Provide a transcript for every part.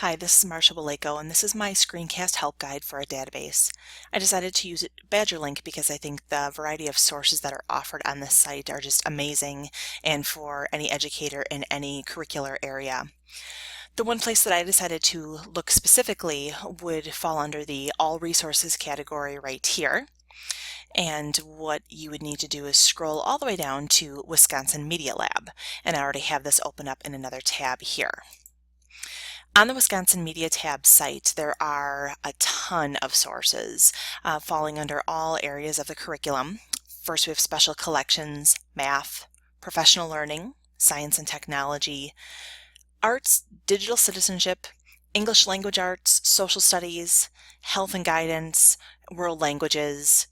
Hi, this is Marsha Baleko, and this is my screencast help guide for a database. I decided to use BadgerLink because I think the variety of sources that are offered on this site are just amazing and for any educator in any curricular area. The one place that I decided to look specifically would fall under the All Resources category right here. And what you would need to do is scroll all the way down to Wisconsin Media Lab, and I already have this open up in another tab here. On the Wisconsin Media Tab site, there are a ton of sources falling under all areas of the curriculum. First, we have special collections, math, professional learning, science and technology, arts, digital citizenship, English language arts, social studies, health and guidance, world languages,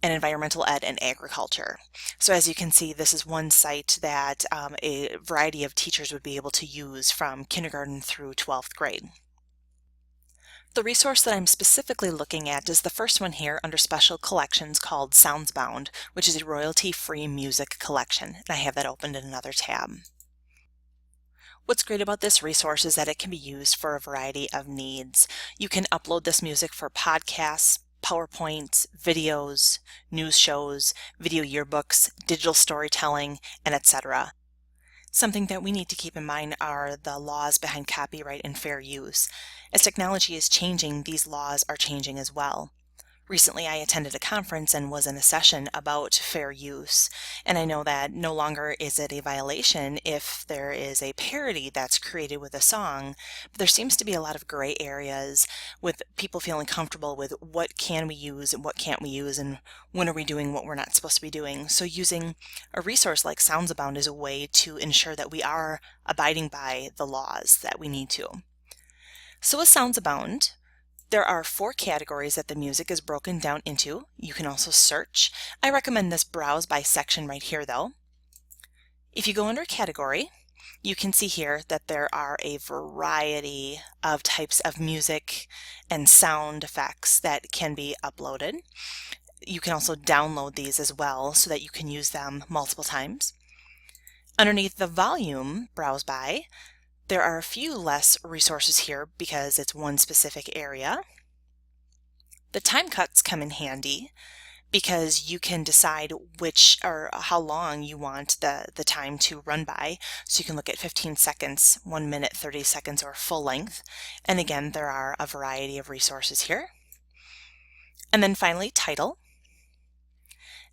and environmental ed and agriculture. So as you can see, this is one site that a variety of teachers would be able to use from kindergarten through 12th grade. The resource that I'm specifically looking at is the first one here under special collections called Soundzabound, which is a royalty-free music collection. And I have that opened in another tab. What's great about this resource is that it can be used for a variety of needs. You can upload this music for podcasts, PowerPoints, videos, news shows, video yearbooks, digital storytelling, and etc. Something that we need to keep in mind are the laws behind copyright and fair use. As technology is changing, these laws are changing as well. Recently, I attended a conference and was in a session about fair use, and I know that no longer is it a violation if there is a parody that's created with a song, but there seems to be a lot of gray areas with people feeling comfortable with what can we use and what can't we use and when are we doing what we're not supposed to be doing. So using a resource like Soundzabound is a way to ensure that we are abiding by the laws that we need to. So with Soundzabound, there are 4 categories that the music is broken down into. You can also search. I recommend this browse by section right here though. If you go under category, you can see here that there are a variety of types of music and sound effects that can be uploaded. You can also download these as well so that you can use them multiple times. Underneath the volume browse by, there are a few less resources here because it's one specific area. The time cuts come in handy because you can decide which or how long you want the time to run by. So you can look at 15 seconds, 1 minute, 30 seconds, or full length. And again, there are a variety of resources here. And then finally, title.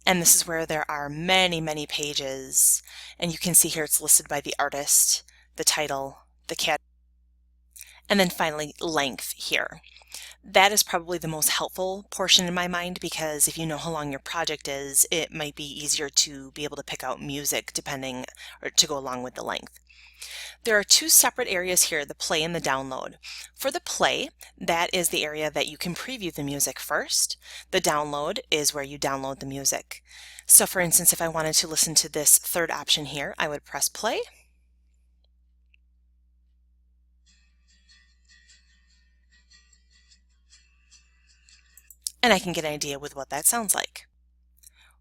And this is where there are many pages. And you can see here it's listed by the artist, the title, the category, and then finally length here. That is probably the most helpful portion in my mind because if you know how long your project is, it might be easier to be able to pick out music depending or to go along with the length. There are 2 separate areas here, the play and the download. For the play, that is the area that you can preview the music first. The download is where you download the music. So for instance, if I wanted to listen to this third option here, I would press play. And I can get an idea with what that sounds like.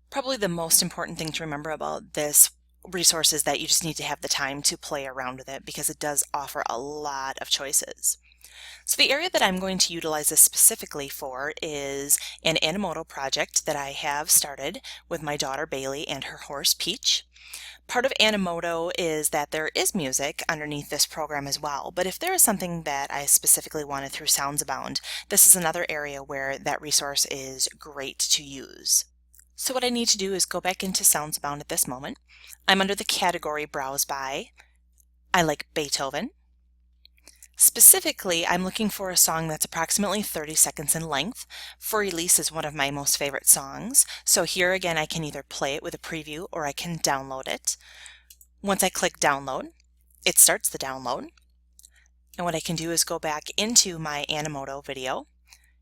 Probably the most important thing to remember about this resource is that you just need to have the time to play around with it because it does offer a lot of choices. So the area that I'm going to utilize this specifically for is an Animoto project that I have started with my daughter Bailey and her horse Peach. Part of Animoto is that there is music underneath this program as well, but if there is something that I specifically wanted through Soundzabound, this is another area where that resource is great to use. So what I need to do is go back into Soundzabound at this moment. I'm under the category browse by. I like Beethoven. Specifically, I'm looking for a song that's approximately 30 seconds in length. For Release is one of my most favorite songs. So here again, I can either play it with a preview or I can download it. Once I click download, it starts the download. And what I can do is go back into my Animoto video.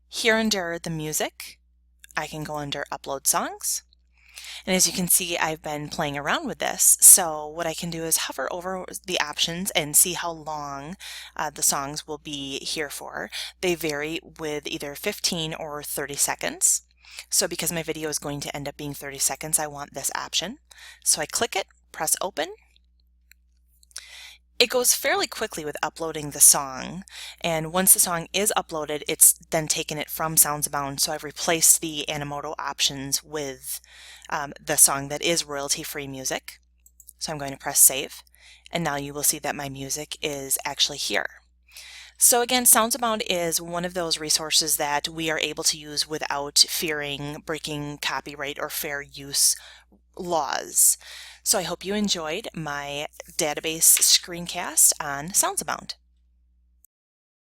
Here under the music, I can go under upload songs. And as you can see, I've been playing around with this. So what I can do is hover over the options and see how long the songs will be here for. They vary with either 15 or 30 seconds. So because my video is going to end up being 30 seconds, I want this option. So I click it, press open, It goes fairly quickly with uploading the song, and once the song is uploaded, it's then taken it from Soundzabound, so I've replaced the Animoto options with the song that is royalty-free music. So I'm going to press save, and now you will see that my music is actually here. So again, Soundzabound is one of those resources that we are able to use without fearing breaking copyright or fair use laws. So I hope you enjoyed my database screencast on Soundzabound.